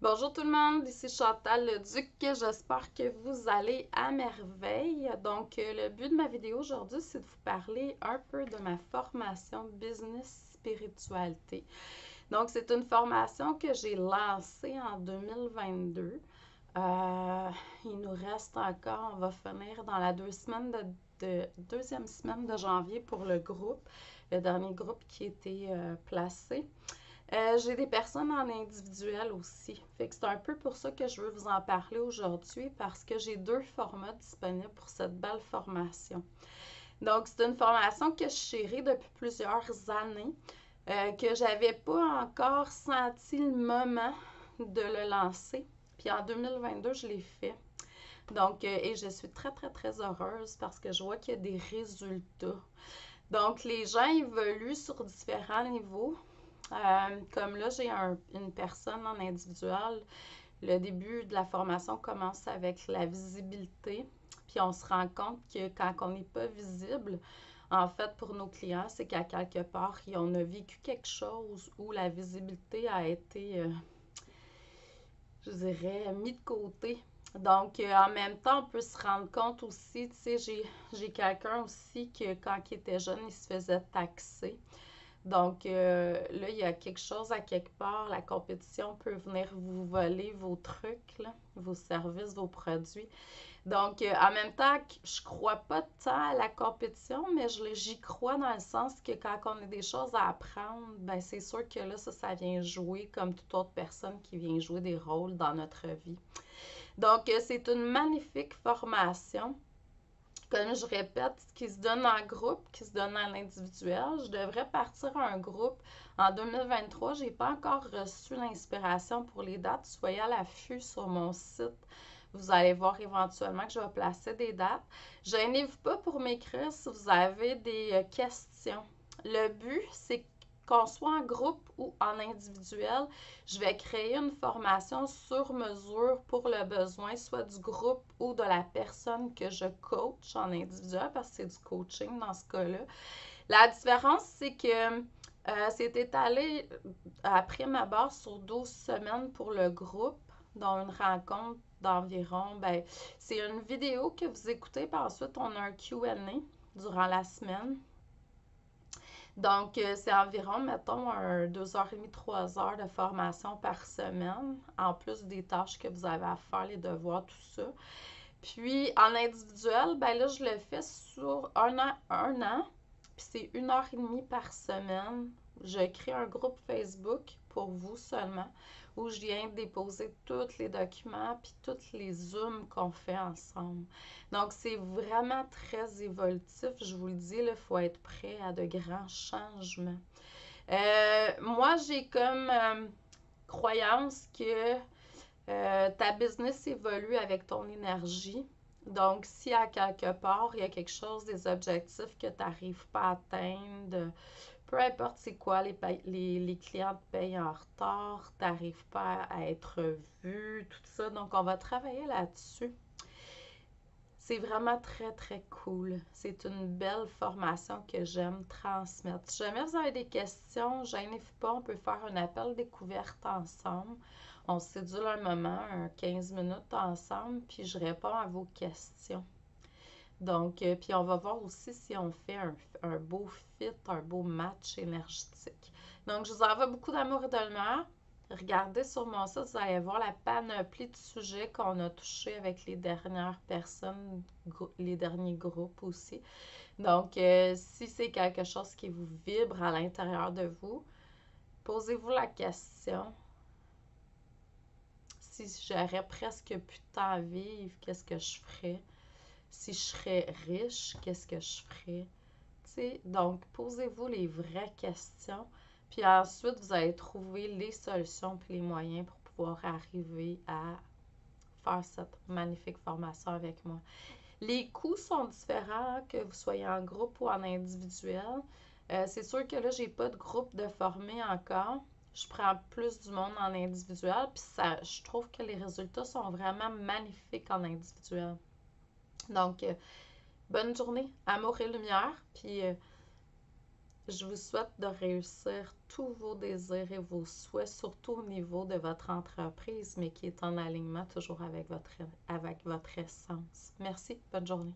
Bonjour tout le monde, ici Chantal Leduc. J'espère que vous allez à merveille. Donc, le but de ma vidéo aujourd'hui, c'est de vous parler un peu de ma formation Business Spiritualité. Donc, c'est une formation que j'ai lancée en 2022. Il nous reste encore, on va finir dans la deuxième semaine de janvier pour le groupe, le dernier groupe qui a été placé. J'ai des personnes en individuel aussi. Fait que c'est un peu pour ça que je veux vous en parler aujourd'hui parce que j'ai deux formats disponibles pour cette belle formation. Donc, c'est une formation que je chéris depuis plusieurs années, que j'avais pas encore senti le moment de le lancer. Puis en 2022, je l'ai fait. Donc, et je suis très, très, très heureuse parce que je vois qu'il y a des résultats. Donc, les gens évoluent sur différents niveaux. Comme là, j'ai une personne en individuel. Le début de la formation commence avec la visibilité. Puis on se rend compte que quand on n'est pas visible, en fait, pour nos clients, c'est qu'à quelque part, on a vécu quelque chose où la visibilité a été, je dirais, mis de côté. Donc, en même temps, on peut se rendre compte aussi, tu sais, j'ai quelqu'un aussi que quand il était jeune, il se faisait taxer. Donc, là, il y a quelque chose à quelque part. La compétition peut venir vous voler vos trucs, là, vos services, vos produits. Donc, en même temps, je crois pas tant à la compétition, mais j'y crois dans le sens que quand on a des choses à apprendre, ben c'est sûr que là, ça vient jouer comme toute autre personne qui vient jouer des rôles dans notre vie. Donc, c'est une magnifique formation. Comme je répète, qui se donne en groupe, qui se donne en individuel. Je devrais partir un groupe en 2023. Je n'ai pas encore reçu l'inspiration pour les dates. Soyez à l'affût sur mon site. Vous allez voir éventuellement que je vais placer des dates. Gênez-vous pas pour m'écrire si vous avez des questions. Le but, c'est qu'on soit en groupe ou en individuel, je vais créer une formation sur mesure pour le besoin, soit du groupe ou de la personne que je coach en individuel, parce que c'est du coaching dans ce cas-là. La différence, c'est que c'est étalé après ma base sur 12 semaines pour le groupe, dont une rencontre d'environ, ben, c'est une vidéo que vous écoutez, puis ensuite on a un Q&A durant la semaine. Donc, c'est environ, mettons, 2h30, 3 heures de formation par semaine, en plus des tâches que vous avez à faire, les devoirs, tout ça. Puis, en individuel, ben là, je le fais sur un an, puis c'est 1h30 par semaine. Je crée un groupe Facebook pour vous seulement, où je viens déposer tous les documents puis tous les Zooms qu'on fait ensemble. Donc, c'est vraiment très évolutif. Je vous le dis, il faut être prêt à de grands changements. Moi, j'ai comme croyance que ta business évolue avec ton énergie. Donc, si à quelque part, il y a quelque chose, des objectifs que tu n'arrives pas à atteindre, peu importe c'est quoi, les clients te payent en retard, tu n'arrives pas à être vu, tout ça. Donc, on va travailler là-dessus. C'est vraiment très, très cool. C'est une belle formation que j'aime transmettre. Si jamais vous avez des questions, gênez-vous pas, on peut faire un appel découverte ensemble. On se sédule un moment, 15 minutes ensemble, puis je réponds à vos questions. Donc, puis on va voir aussi si on fait un beau fit, un beau match énergétique. Donc, je vous envoie beaucoup d'amour et de lumière. Regardez sur mon site, vous allez voir la panoplie de sujets qu'on a touchés avec les dernières personnes, les derniers groupes aussi. Donc, si c'est quelque chose qui vous vibre à l'intérieur de vous, posez-vous la question. Si j'aurais presque plus de temps à vivre, qu'est-ce que je ferais? Si je serais riche, qu'est-ce que je ferais? T'sais, donc, posez-vous les vraies questions. Puis ensuite, vous allez trouver les solutions et les moyens pour pouvoir arriver à faire cette magnifique formation avec moi. Les coûts sont différents que vous soyez en groupe ou en individuel. C'est sûr que là, j'ai pas de groupe de formés encore. Je prends plus du monde en individuel, puis je trouve que les résultats sont vraiment magnifiques en individuel. Donc, bonne journée, amour et lumière, puis Je vous souhaite de réussir tous vos désirs et vos souhaits, surtout au niveau de votre entreprise, mais qui est en alignement toujours avec votre essence. Merci, bonne journée.